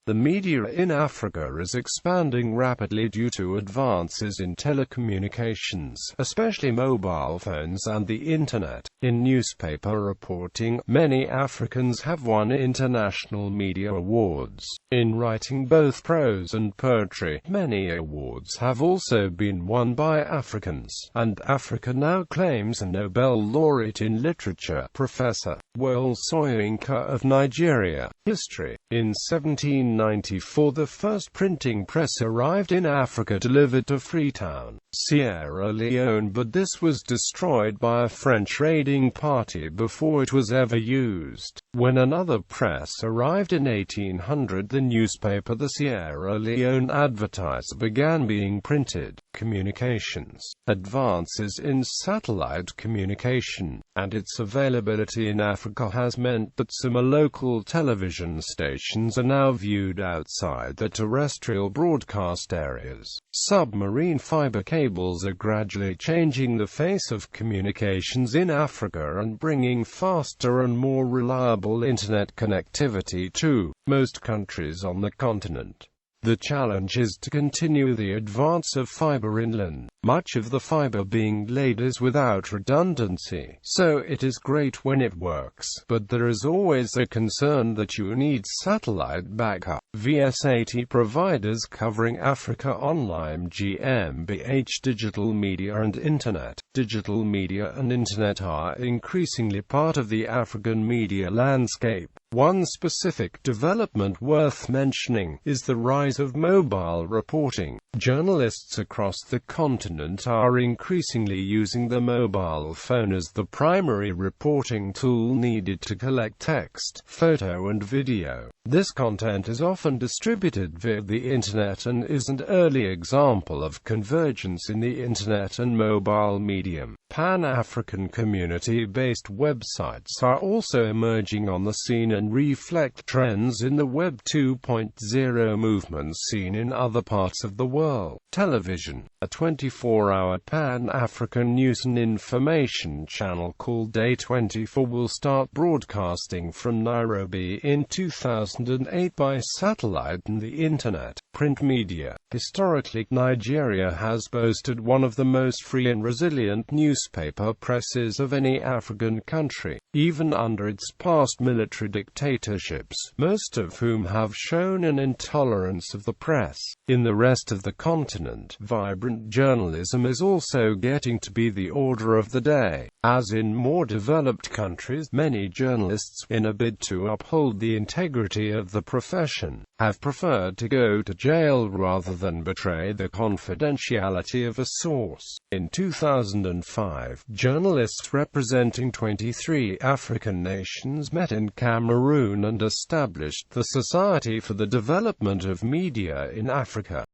The media in Africa is expanding rapidly due to advances in telecommunications, especially mobile phones and the Internet. In newspaper reporting, many Africans have won international media awards. In writing both prose and poetry, many awards have also been won by Africans, and Africa now claims a Nobel Laureate in literature, Prof.Wole Soyinka of Nigeria. History. In 1794 the first printing press arrived in Africa, delivered to Freetown, Sierra Leone, but this was destroyed by a French raiding party before it was ever used. When another press arrived in 1800, the newspaper the Sierra Leone Advertiser began being printed. Communications. Advances in satellite communication, and its availability in Africa has meant that some local television stations are now viewed outside the terrestrial broadcast areas. Submarine fiber cables are gradually changing the face of communications in Africa and bringing faster and more reliable internet connectivity to most countries on the continent. The challenge is to continue the advance of fiber inland. Much of the fiber being laid is without redundancy, so it is great when it works, but there is always a concern that you need satellite backup. VSAT providers covering Africa Online GmbH. Digital media and Internet. Digital media and Internet are increasingly part of the African media landscape. One specific development worth mentioning is the rise of mobile reporting. Journalists across the continent are increasingly using the mobile phone as the primary reporting tool needed to collect text, photo and video. This content is often distributed via the Internet and is an early example of convergence in the Internet and mobile medium. Pan-African community-based websites are also emerging on the scene and reflect trends in the Web 2.0 movement seen in other parts of the world. Television. A 24-hour Pan-African news and information channel called Day 24 will start broadcasting from Nairobi in 2008 by satellite and the Internet. Print media. Historically, Nigeria has boasted one of the most free and resilient newspaper presses of any African country, even under its past military dictatorships, most of whom have shown an intolerance of the press. In the rest of the continent, vibrant journalism is also getting to be the order of the day. As in more developed countries, many journalists, in a bid to uphold the integrity of the profession, have preferred to go to jail rather than betray the confidentiality of a source. In 2005, journalists representing 23 African nations met in Cameroon and established the Society for the Development of Media in Africa.